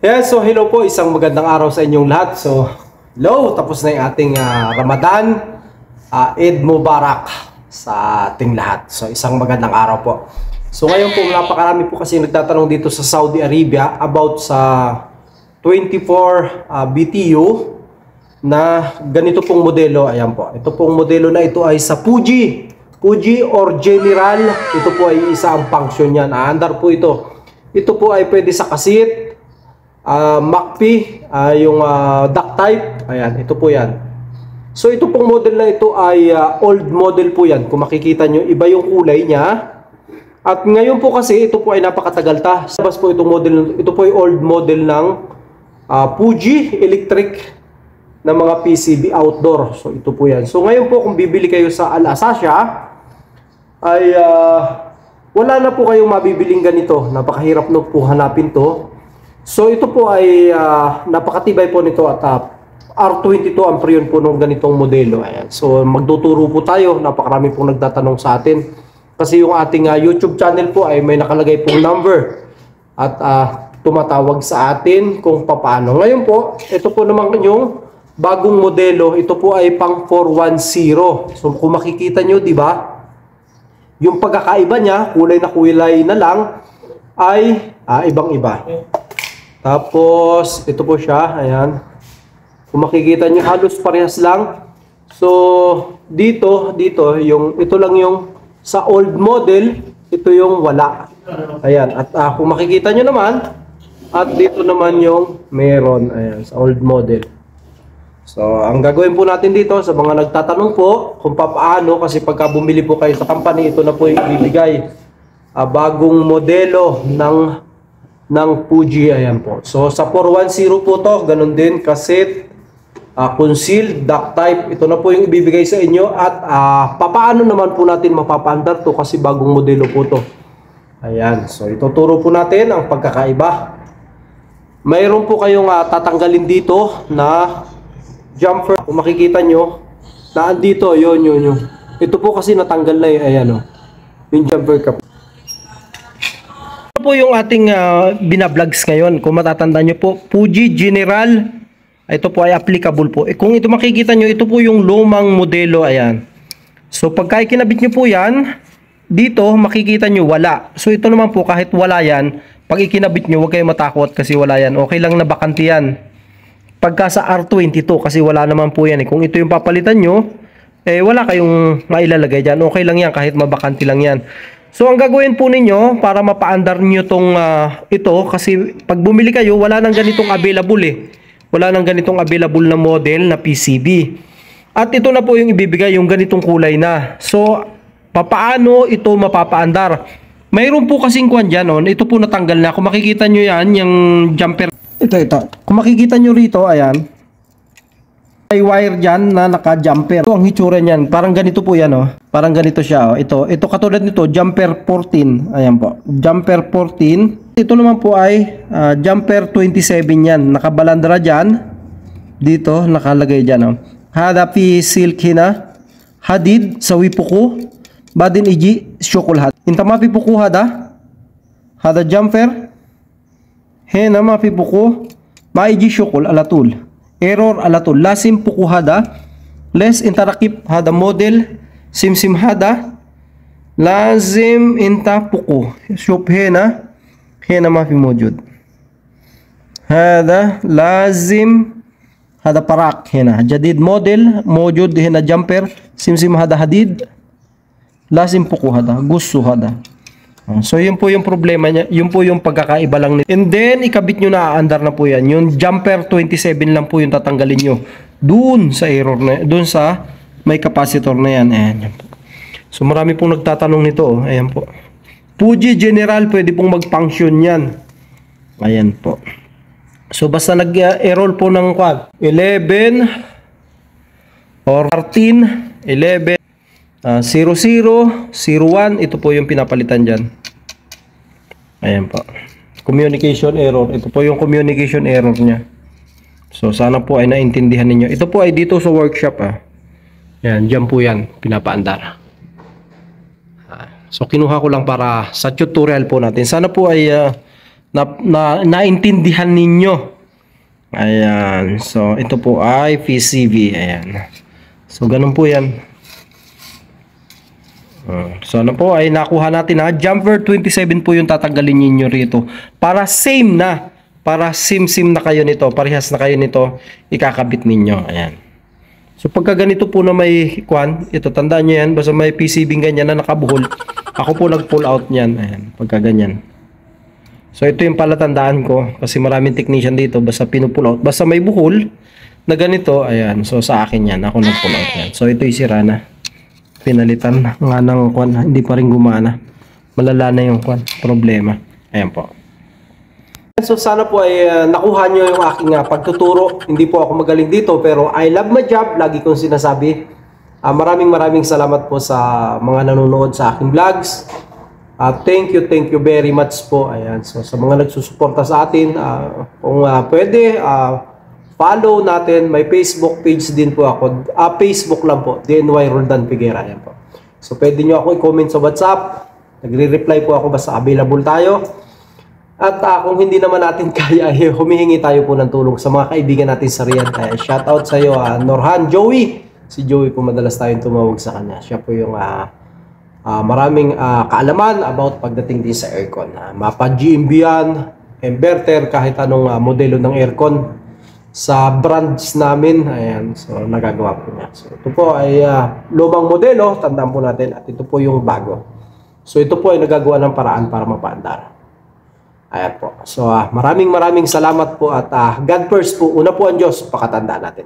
Yeah, so hello po, isang magandang araw sa inyong lahat. So, hello, tapos na yung ating Ramadan. Eid Mubarak sa ating lahat. So, isang magandang araw po. So, ngayon po, napakarami po kasi nagtatanong dito sa Saudi Arabia about sa 24 BTU na ganito pong modelo. Ayan po. Ito pong modelo na ito ay sa Fuji. Fuji or General. Ito po ay isa ang function yan. Andar po ito. Ito po ay pwede sa kasit. MACP, yung duct type. Ayan, ito po yan. So ito pong model na ito ay old model po yan. Kung makikita nyo, iba yung kulay niya. At ngayon po kasi ito po ay napakatagal ta. Sabas po itong model, ito po ay old model ng Fuji electric na mga PCB outdoor. So ito po yan. So ngayon po kung bibili kayo sa Al-Asasya ay wala na po kayong mabibiling ganito. Napakahirap na po hanapin to. So ito po ay napakatibay po nito at R22 ang preyon po ng ganitong modelo. Ayan. So magtuturo po tayo, napakarami pong nagtatanong sa atin. Kasi yung ating YouTube channel po ay may nakalagay pong number at tumatawag sa atin kung paano. Ngayon po, ito po naman yung bagong modelo. Ito po ay pang 410. So kung makikita nyo, di ba? Yung pagkakaiba niya, kulay na lang ay ibang-iba. Tapos, ito po siya. Ayan. Kung makikita nyo, halos parehas lang. So, dito, ito lang yung sa old model, ito yung wala. Ayan. At kung makikita nyo naman, at dito naman yung meron. Ayan, sa old model. So, ang gagawin po natin dito, sa mga nagtatanong po, kung paano, kasi pagka bumili po kayo sa company, ito na po yung ibibigay. Bagong modelo ng Fuji, ayan po. So sa 410 po to, ganun din, cassette, concealed, duct type, ito na po yung ibibigay sa inyo at papaano naman po natin mapapaandar to kasi bagong modelo po to. Ayan, so ituturo po natin ang pagkakaiba. Mayroon po kayong tatanggalin dito na jumper, kung makikita nyo, na andito, yun. Ito po kasi natanggal na yun, ayan o, yung jumper cap. Po yung ating binablogs ngayon. Kung matatandaan nyo po, Fuji General, ito po ay applicable po. Kung ito makikita nyo, ito po yung lumang modelo. Ayan. So pagka ikinabit nyo po yan, dito makikita nyo wala. So ito naman po, kahit wala yan, pag ikinabit nyo, huwag kayong matakot kasi wala yan. Okay lang na bakante yan. Pagka sa R22, kasi wala naman po yan. Kung ito yung papalitan nyo, wala kayong mailalagay dyan. Okay lang yan, kahit mabakante lang yan. So ang gagawin po ninyo para mapaandar nyo tong ito, kasi pag bumili kayo wala nang ganitong available Wala nang ganitong available na model na PCB. At ito na po yung ibibigay, yung ganitong kulay na. So papaano ito mapapaandar? Mayroon po kasing kwan dyan, ito po natanggal na. Kung makikita nyo yan, yung jumper. Ito. Kung makikita nyo rito, ayan. May wire dyan na naka-jumper. Ito ang hitsura niyan. Parang ganito po yan, Parang ganito siya, Ito katulad nito, jumper 14. Ayan po. Jumper 14. Ito naman po ay jumper 27 yan. Nakabalandra dyan. Dito, nakalagay dyan, Hada fi silk hina. Hadid sa wipuko. Badin iji syokul had. Intama pi puko hada. Hada jumper. Hena ma pi puko. Ma iji syokul alatul. Error alatul. Lasim puku hada. Less interakip hada model. Simsim hada. Lazim inta puku. Shop hena. Hena mafi mojud. Hada lazim hada parak hena. Jadid model. Mojud hena jumper. Simsim hada hadid. Lazim puku hada. Gusto hada. So yun po yung problema niya, yun po yung pagkakaiba lang nito. And then ikabit nyo na, aandar na po yan. Yung jumper 27 lang po yung tatanggalin nyo. Doon sa error na, doon sa may capacitor na yan. Ayan po. So marami pong nagtatanong nito. Ayan po. Fuji General, pwede pong mag-function yan. Ayan po. So basta nag-error po ng 11 or 13, 11. 00, 01, ito po yung pinapalitan dyan. Ayan po. Communication error. Ito po yung communication error niya. So, sana po ay naintindihan ninyo. Ito po ay dito sa workshop. Ayan, dyan po yan. Pinapaandar. So, kinuha ko lang para sa tutorial po natin. Sana po ay naintindihan ninyo. Ayan. So, ito po ay PCV. Ayan. So, ganun po yan. So, ano po ay nakuha natin ha. Jumper 27 po yung tatanggalin ninyo rito. Para same na. Para same na kayo nito. Parehas na kayo nito. Ikakabit ninyo. Ayan. So, pagka ganito po na may kwan, ito, tandaan nyo yan. Basta may PCV ganyan na nakabuhol. Ako po nag-pull out niyan. Ayan. Pagka ganyan. So, ito yung palatandaan ko. Kasi maraming technician dito. Basta pinupull out. Basta may buhol na ganito. Ayan. So, sa akin yan. Ako nag-pull out yan. So, ito yung sira na. Pinalitan nga ng kwan. Hindi pa rin gumana. Malala na yung kwan. Problema. Ayan po. So, sana po ay nakuha nyo yung aking pagtuturo. Hindi po ako magaling dito. Pero I love my job. Lagi kong sinasabi. Maraming salamat po sa mga nanonood sa aking vlogs. Thank you very much po. Ayan. So, sa mga nagsusuporta sa atin, kung pwede, follow natin. May Facebook page din po ako. Facebook lang po. DNY Roldan Figuera. Ayan po. So, pwede nyo ako i-comment sa WhatsApp. Nagre-reply po ako basta available tayo. At kung hindi naman natin kaya, humihingi tayo po ng tulong sa mga kaibigan natin sa Riyadh. Shout out sa iyo, Norhan, Joey. Si Joey po madalas tayong tumawag sa kanya. Siya po yung maraming kaalaman about pagdating din sa aircon. Mapa GMB yan, inverter, kahit anong modelo ng aircon sa brands namin. Ayan, so nagagawa po niya. So ito po ay lumang modelo, tandaan po natin, at ito po yung bago. So ito po ay nagagawa ng paraan para mapaandar. Ayan po. So maraming salamat po at God first po. Una po ang Diyos, pakatandaan natin.